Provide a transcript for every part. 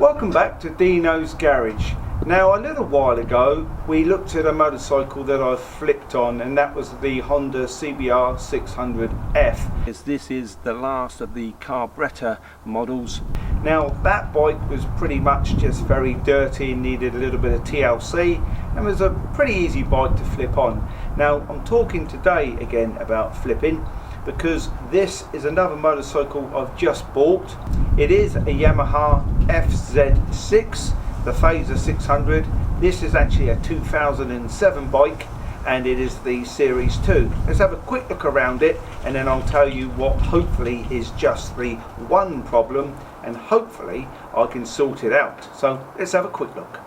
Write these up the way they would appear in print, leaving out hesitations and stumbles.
Welcome back to Dino's Garage. Now, a little while ago we looked at a motorcycle that I flipped on, and that was the Honda CBR 600F. This is the last of the carburetor models. Now, that bike was pretty much just very dirty, needed a little bit of TLC, and was a pretty easy bike to flip on. Now, I'm talking today again about flipping, because this is another motorcycle I've just bought. It is a Yamaha FZ6, the Phaser 600. This is actually a 2007 bike, and it is the Series 2. Let's have a quick look around it, and then I'll tell you what hopefully is just the one problem, and hopefully I can sort it out. So let's have a quick look.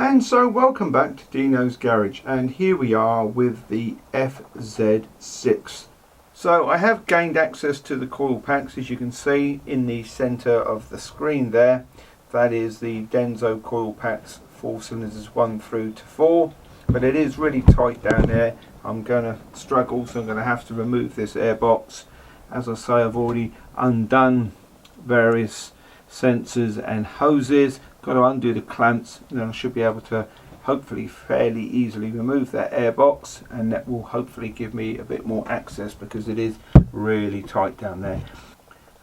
And so welcome back to Dino's Garage, and here we are with the FZ6. So I have gained access to the coil packs, as you can see in the center of the screen there. That is the Denso coil packs, 4 cylinders 1 through to 4, but it is really tight down there. I'm going to struggle, so I'm going to have to remove this airbox. As I say, I've already undone various sensors and hoses. Got to undo the clamps, and then I should be able to hopefully fairly easily remove that airbox, and that will hopefully give me a bit more access because it is really tight down there.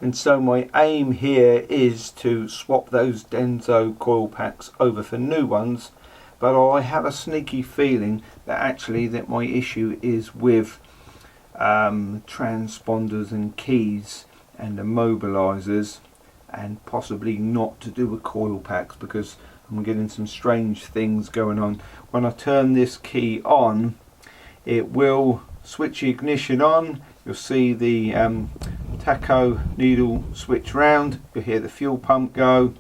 And so my aim here is to swap those Denso coil packs over for new ones, but I have a sneaky feeling that actually that my issue is with transponders and keys and immobilizers, and possibly not to do with coil packs, because I'm getting some strange things going on. When I turn this key on, it will switch the ignition on. You'll see the tacho needle switch round, you'll hear the fuel pump go,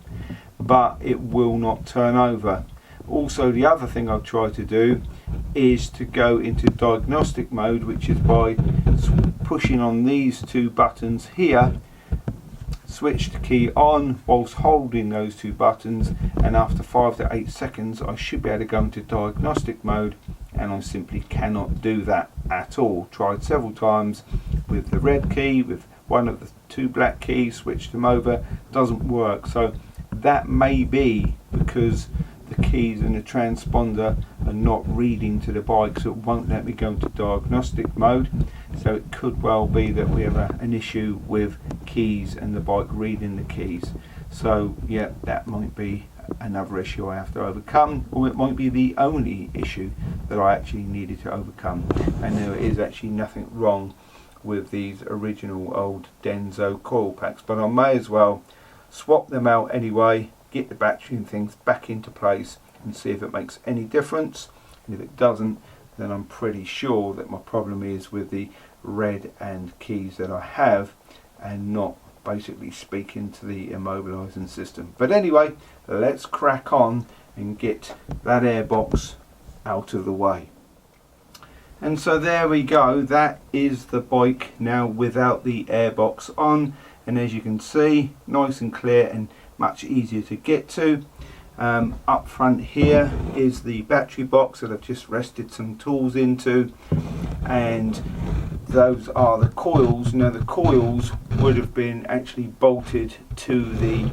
but it will not turn over. Also, the other thing I've tried to do is to go into diagnostic mode, which is by pushing on these two buttons here. Switch the key on whilst holding those two buttons, and after 5 to 8 seconds I should be able to go into diagnostic mode, and I simply cannot do that at all. Tried several times with the red key, with one of the two black keys, switched them over, doesn't work. So that may be because the keys and the transponder are not reading to the bike, so it won't let me go into diagnostic mode. So it could well be that we have an issue with keys and the bike reading the keys. So yeah, that might be another issue I have to overcome, or it might be the only issue that I actually needed to overcome. And there is actually nothing wrong with these original old Denso coil packs, but I may as well swap them out anyway, get the battery and things back into place, and see if it makes any difference. And if it doesn't, then I'm pretty sure that my problem is with the red and keys that I have, and not basically speaking to the immobilizing system. But anyway, let's crack on and get that airbox out of the way. And so there we go, that is the bike now without the airbox on, and as you can see, nice and clear and much easier to get to. Up front here is the battery box that I've just rested some tools into, and those are the coils. Now the coils would have been actually bolted to the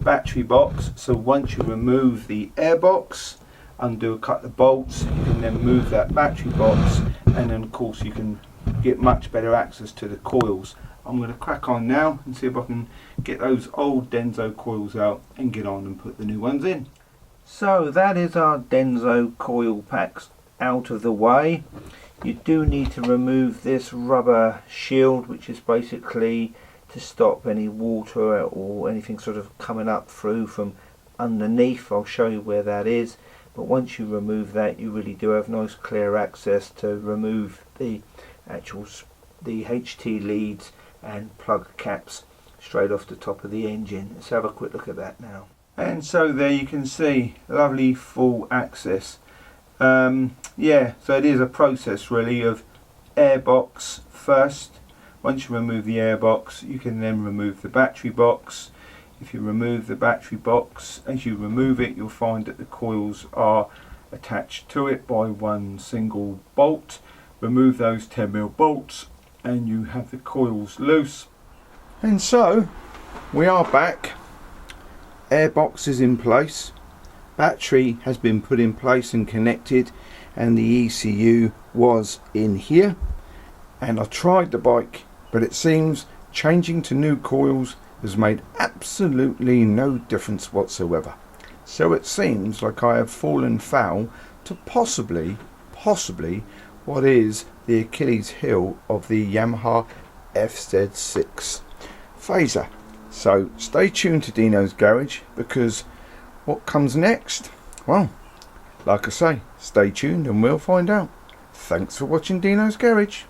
battery box, so once you remove the airbox, undo a couple of bolts, you can then move that battery box, and then of course you can get much better access to the coils. I'm going to crack on now and see if I can get those old Denso coils out and get on and put the new ones in. So that is our Denso coil packs out of the way. You do need to remove this rubber shield, which is basically to stop any water or anything sort of coming up through from underneath. I'll show you where that is, but once you remove that, you really do have nice clear access to remove the HT leads and plug caps straight off the top of the engine. Let's have a quick look at that now. And so there you can see lovely full access. Yeah, so it is a process really of airbox first. Once you remove the airbox, you can then remove the battery box. If you remove the battery box, as you remove it, you'll find that the coils are attached to it by one single bolt. Remove those 10mm bolts and you have the coils loose. And so we are back. Airbox is in place, battery has been put in place and connected, and the ECU was in here. And I tried the bike, but it seems changing to new coils has made absolutely no difference whatsoever. So it seems like I have fallen foul to possibly what is the Achilles heel of the Yamaha FZ6 Phaser. So stay tuned to Dino's Garage, because what comes next, well, like I say, stay tuned and we'll find out. Thanks for watching Dino's Garage.